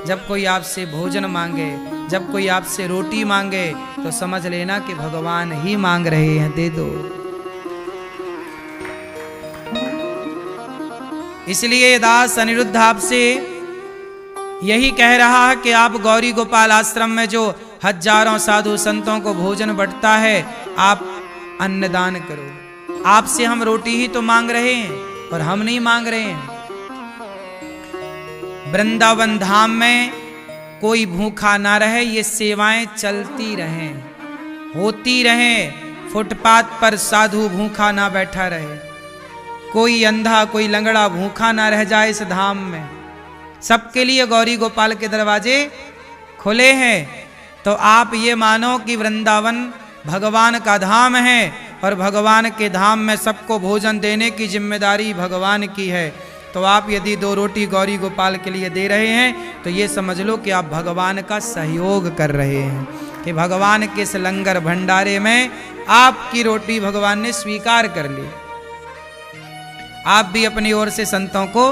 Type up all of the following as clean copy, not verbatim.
जब कोई आपसे भोजन मांगे, जब कोई आपसे रोटी मांगे, तो समझ लेना कि भगवान ही मांग रहे हैं, दे दो। इसलिए दास अनिरुद्ध आपसे यही कह रहा है कि आप गौरी गोपाल आश्रम में जो हजारों साधु संतों को भोजन बंटता है, आप अन्नदान करो। आपसे हम रोटी ही तो मांग रहे हैं और हम नहीं मांग रहे हैं। वृंदावन धाम में कोई भूखा ना रहे, ये सेवाएं चलती रहें, होती रहें। फुटपाथ पर साधु भूखा ना बैठा रहे, कोई अंधा कोई लंगड़ा भूखा ना रह जाए इस धाम में। सबके लिए गौरी गोपाल के दरवाजे खुले हैं। तो आप ये मानो कि वृंदावन भगवान का धाम है और भगवान के धाम में सबको भोजन देने की जिम्मेदारी भगवान की है। तो आप यदि 2 रोटी गौरी गोपाल के लिए दे रहे हैं तो ये समझ लो कि आप भगवान का सहयोग कर रहे हैं, कि भगवान के इस लंगर भंडारे में आपकी रोटी भगवान ने स्वीकार कर ली। आप भी अपनी ओर से संतों को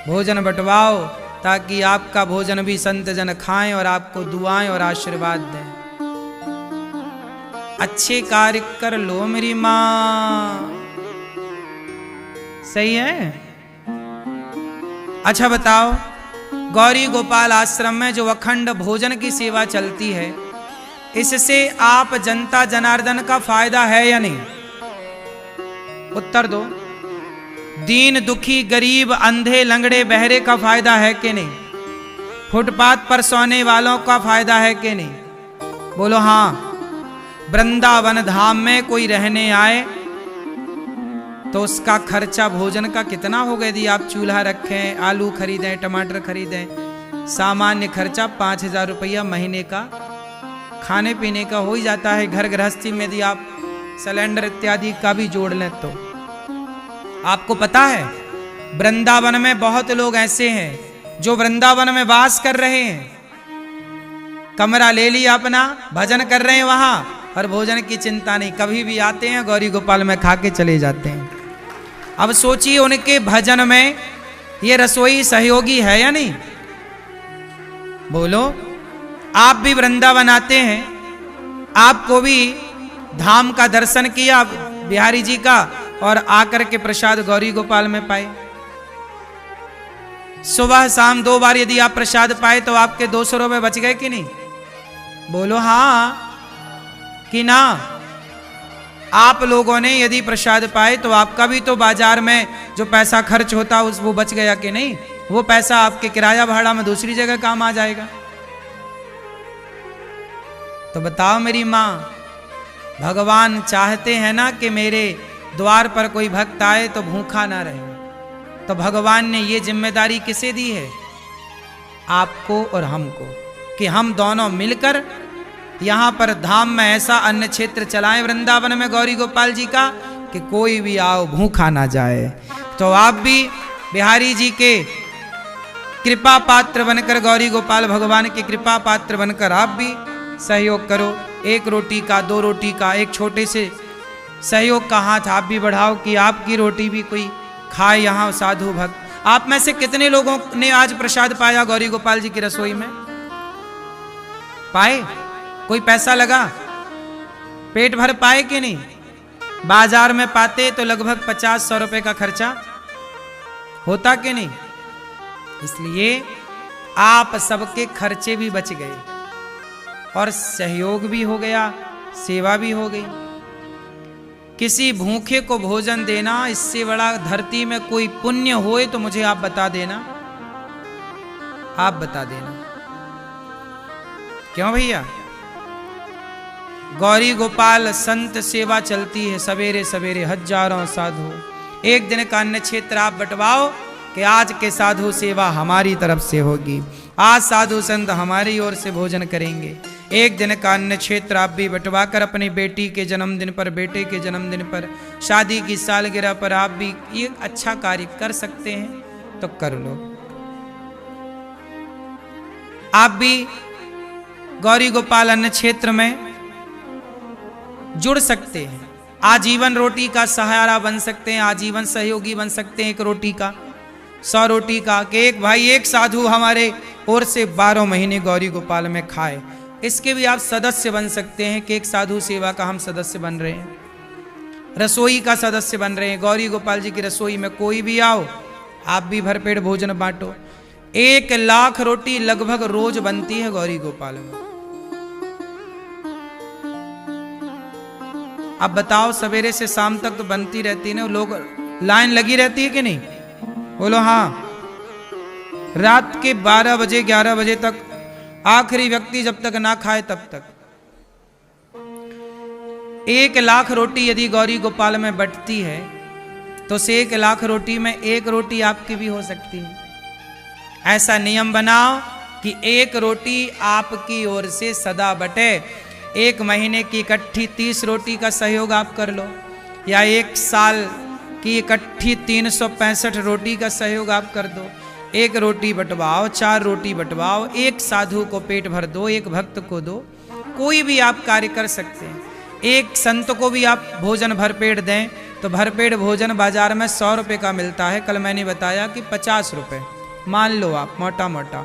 भोजन बंटवाओ, ताकि आपका भोजन भी संत जन खाएं और आपको दुआएं और आशीर्वाद दें। अच्छे कार्य कर लो मेरी माँ, सही है। अच्छा बताओ, गौरी गोपाल आश्रम में जो अखंड भोजन की सेवा चलती है, इससे आप जनता जनार्दन का फायदा है या नहीं? उत्तर दो। दीन दुखी गरीब अंधे लंगड़े बहरे का फायदा है कि नहीं? फुटपाथ पर सोने वालों का फायदा है कि नहीं? बोलो हाँ। वृंदावन धाम में कोई रहने आए तो उसका खर्चा भोजन का कितना होगा? यदि आप चूल्हा रखें, आलू खरीदें, टमाटर खरीदें, सामान्य खर्चा 5,000 रुपया महीने का खाने पीने का हो ही जाता है। घर गृहस्थी में यदि आप सिलेंडर इत्यादि का भी जोड़ लें तो आपको पता है वृंदावन में बहुत लोग ऐसे हैं जो वृंदावन में वास कर रहे हैं, कमरा ले लिया अपना, भजन कर रहे हैं वहां और भोजन की चिंता नहीं। कभी भी आते हैं गौरी गोपाल में खा के चले जाते हैं। अब सोचिए उनके भजन में ये रसोई सहयोगी है या नहीं? बोलो। आप भी वृंदावन आते हैं, आपको भी धाम का दर्शन किया बिहारी जी का और आकर के प्रसाद गौरी गोपाल में पाए। सुबह शाम 2 बार यदि आप प्रसाद पाए तो आपके 200 रुपए बच गए कि नहीं? बोलो हाँ कि ना। आप लोगों ने यदि प्रसाद पाए तो आपका भी तो बाजार में जो पैसा खर्च होता उस वो बच गया कि नहीं? वो पैसा आपके किराया भाड़ा में दूसरी जगह काम आ जाएगा। तो बताओ मेरी माँ, भगवान चाहते हैं ना कि मेरे द्वार पर कोई भक्त आए तो भूखा ना रहे। तो भगवान ने ये जिम्मेदारी किसे दी है? आपको और हमको, कि हम दोनों मिलकर यहाँ पर धाम में ऐसा अन्न क्षेत्र चलाएं वृंदावन में गौरी गोपाल जी का कि कोई भी आओ भूखा ना जाए। तो आप भी बिहारी जी के कृपा पात्र बनकर, गौरी गोपाल भगवान के कृपा पात्र बनकर आप भी सहयोग करो। 1 रोटी का, 2 रोटी का, एक छोटे से सहयोग का हाथ आप भी बढ़ाओ कि आपकी रोटी भी कोई खाए यहाँ साधु भक्त। आप में से कितने लोगों ने आज प्रसाद पाया गौरी गोपाल जी की रसोई में? पाए? कोई पैसा लगा? पेट भर पाए कि नहीं? बाजार में पाते तो लगभग 50-100 रुपए का खर्चा होता कि नहीं? इसलिए आप सबके खर्चे भी बच गए और सहयोग भी हो गया, सेवा भी हो गई। किसी भूखे को भोजन देना, इससे बड़ा धरती में कोई पुण्य होए तो मुझे आप बता देना, आप बता देना। क्यों भैया? गौरी गोपाल संत सेवा चलती है सवेरे सवेरे, हजारों साधु। एक दिन का अन्न क्षेत्र आप बंटवाओ कि आज के साधु सेवा हमारी तरफ से होगी, आज साधु संत हमारी ओर से भोजन करेंगे। एक दिन का अन्न क्षेत्र आप भी बंटवा कर अपनी बेटी के जन्मदिन पर, बेटे के जन्मदिन पर, शादी की सालगिरह पर आप भी ये अच्छा कार्य कर सकते हैं तो कर लो। आप भी गौरी गोपाल अन्न क्षेत्र में जुड़ सकते हैं, आजीवन रोटी का सहारा बन सकते हैं, आजीवन सहयोगी बन सकते हैं। 1 रोटी का, 100 रोटी का, कि एक भाई एक साधु हमारे और से 12 महीने गौरी गोपाल में खाए। इसके भी आप सदस्य बन सकते हैं कि एक साधु सेवा का हम सदस्य बन रहे हैं, रसोई का सदस्य बन रहे हैं। गौरी गोपाल जी की रसोई में कोई भी आओ, आप भी भरपेट भोजन बांटो। 1 लाख रोटी लगभग रोज बनती है गौरी गोपाल में। अब बताओ, सवेरे से शाम तक तो बनती रहती है ना, लोग लाइन लगी रहती है कि नहीं? बोलो हाँ। रात के 12 बजे 11 बजे तक आखिरी व्यक्ति जब तक ना खाए तब तक। 1 लाख रोटी यदि गौरी गोपाल में बटती है तो से 1 लाख रोटी में 1 रोटी आपकी भी हो सकती है। ऐसा नियम बनाओ कि 1 रोटी आपकी ओर से सदा बटे। 1 महीने की इकट्ठी 30 रोटी का सहयोग आप कर लो, या 1 साल की इकट्ठी 365 रोटी का सहयोग आप कर दो। 1 रोटी बंटवाओ, 4 रोटी बंटवाओ, 1 साधु को पेट भर दो, 1 भक्त को दो। कोई भी आप कार्य कर सकते हैं। 1 संत को भी आप भोजन भरपेट दें तो भरपेट भोजन बाजार में 100 रुपये का मिलता है। कल मैंने बताया कि 50 रुपये मान लो आप, मोटा मोटा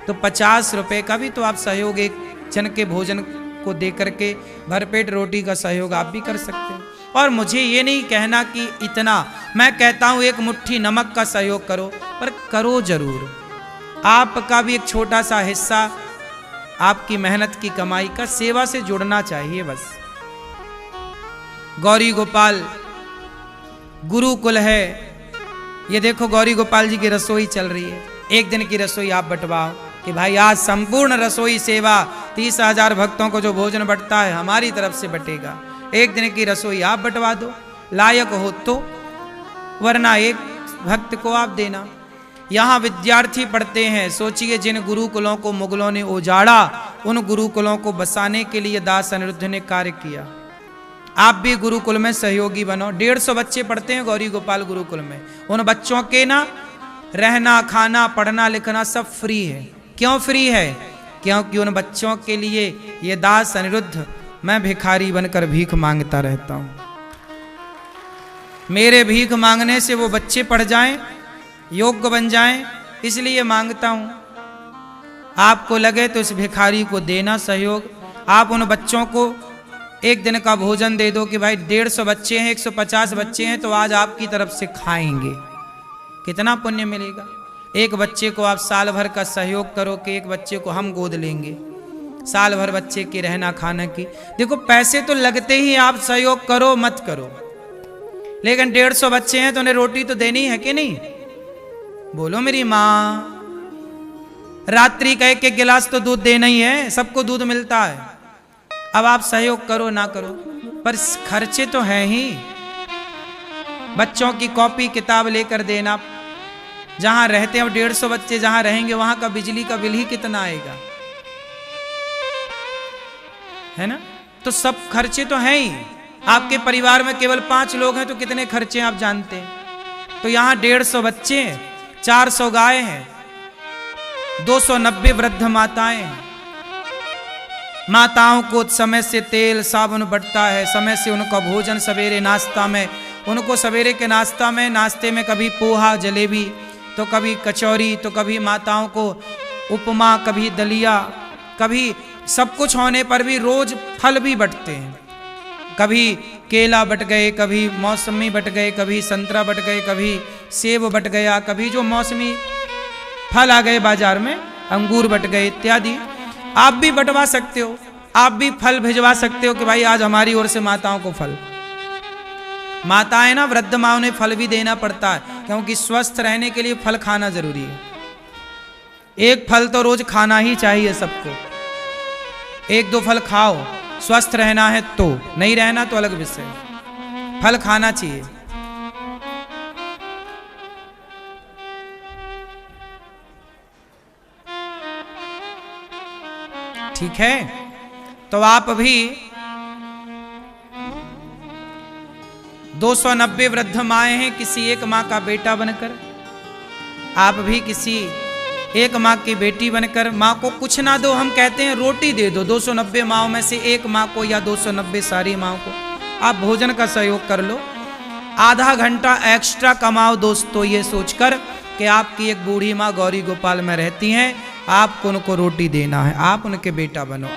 तो 50 रुपये का भी तो आप सहयोग 1 जन के भोजन को दे करके भरपेट रोटी का सहयोग आप भी कर सकते हैं। और मुझे ये नहीं कहना कि इतना, मैं कहता हूँ 1 मुट्ठी नमक का सहयोग करो, पर करो जरूर। आपका भी एक छोटा सा हिस्सा आपकी मेहनत की कमाई का सेवा से जुड़ना चाहिए बस। गौरी गोपाल गुरुकुल है। ये देखो गौरी गोपाल जी की रसोई चल रही है। एक दिन की रसोई आप बंटवाओ कि भाई आज संपूर्ण रसोई सेवा 30,000 भक्तों को जो भोजन बंटता है हमारी तरफ से बटेगा। एक दिन की रसोई आप बंटवा दो, लायक हो तो, वरना 1 भक्त को आप देना। यहाँ विद्यार्थी पढ़ते हैं। सोचिए, जिन गुरुकुलों को मुगलों ने उजाड़ा, उन गुरुकुलों को बसाने के लिए दास अनिरुद्ध ने कार्य किया। आप भी गुरुकुल में सहयोगी बनो। 150 बच्चे पढ़ते हैं गौरी गोपाल गुरुकुल में। उन बच्चों के ना रहना, खाना, पढ़ना, लिखना सब फ्री है। क्यों फ्री है? क्योंकि उन बच्चों के लिए ये दास अनिरुद्ध, मैं भिखारी बनकर भीख मांगता रहता हूं। मेरे भीख मांगने से वो बच्चे पढ़ जाएं, योग्य बन जाएं, इसलिए मांगता हूं। आपको लगे तो इस भिखारी को देना सहयोग। आप उन बच्चों को 1 दिन का भोजन दे दो कि भाई 150 बच्चे हैं, 150 बच्चे हैं, तो आज आपकी तरफ से खाएंगे। कितना पुण्य मिलेगा। 1 बच्चे को आप साल भर का सहयोग करो कि 1 बच्चे को हम गोद लेंगे, साल भर बच्चे के रहना खाना की। देखो पैसे तो लगते ही, आप सहयोग करो मत करो, लेकिन 150 बच्चे हैं तो उन्हें रोटी तो देनी है कि नहीं? बोलो मेरी माँ। रात्रि का 1-1 गिलास तो दूध देना ही है, सबको दूध मिलता है। अब आप सहयोग करो ना करो, पर खर्चे तो हैं ही। बच्चों की कॉपी किताब लेकर देना। जहां रहते हैं 150 बच्चे जहां रहेंगे वहां का बिजली का बिल ही कितना आएगा, है ना? तो सब खर्चे तो हैं ही। आपके परिवार में केवल 5 लोग हैं तो कितने खर्चे आप जानते हैं। तो यहाँ 150 बच्चे हैं, 400 गाय हैं, 290 वृद्ध माताएं हैं। माताओं को समय से तेल साबुन बंटता है, समय से उनका भोजन सवेरे नाश्ता में, उनको सवेरे के नाश्ते में कभी पोहा जलेबी, तो कभी कचौरी, तो कभी माताओं को उपमा, कभी दलिया, कभी सब कुछ होने पर भी रोज फल भी बंटते हैं। कभी केला बट गए, कभी मौसमी बट गए, कभी संतरा बट गए, कभी सेब बट गया, कभी जो मौसमी फल आ गए बाजार में, अंगूर बट गए इत्यादि। आप भी बंटवा सकते हो, आप भी फल भिजवा सकते हो कि भाई आज हमारी ओर से माताओं को फल। माताएं ना, वृद्ध माँ, उन्हें फल भी देना पड़ता है, क्योंकि स्वस्थ रहने के लिए फल खाना जरूरी है। 1 फल तो रोज खाना ही चाहिए सबको। 1-2 फल खाओ, स्वस्थ रहना है तो, नहीं रहना तो अलग विषय। फल खाना चाहिए। ठीक है, तो आप भी 290 वृद्ध माएँ हैं, किसी एक माँ का बेटा बनकर आप भी किसी एक माँ की बेटी बनकर माँ को कुछ ना दो, हम कहते हैं रोटी दे दो। 290 माँओं में से एक माँ को या 290 सारी माँओं को आप भोजन का सहयोग कर लो। आधा घंटा एक्स्ट्रा कमाओ दोस्तों, ये सोचकर कि आपकी एक बूढ़ी माँ गौरी गोपाल में रहती हैं, आपको उनको रोटी देना है, आप उनके बेटा बनो।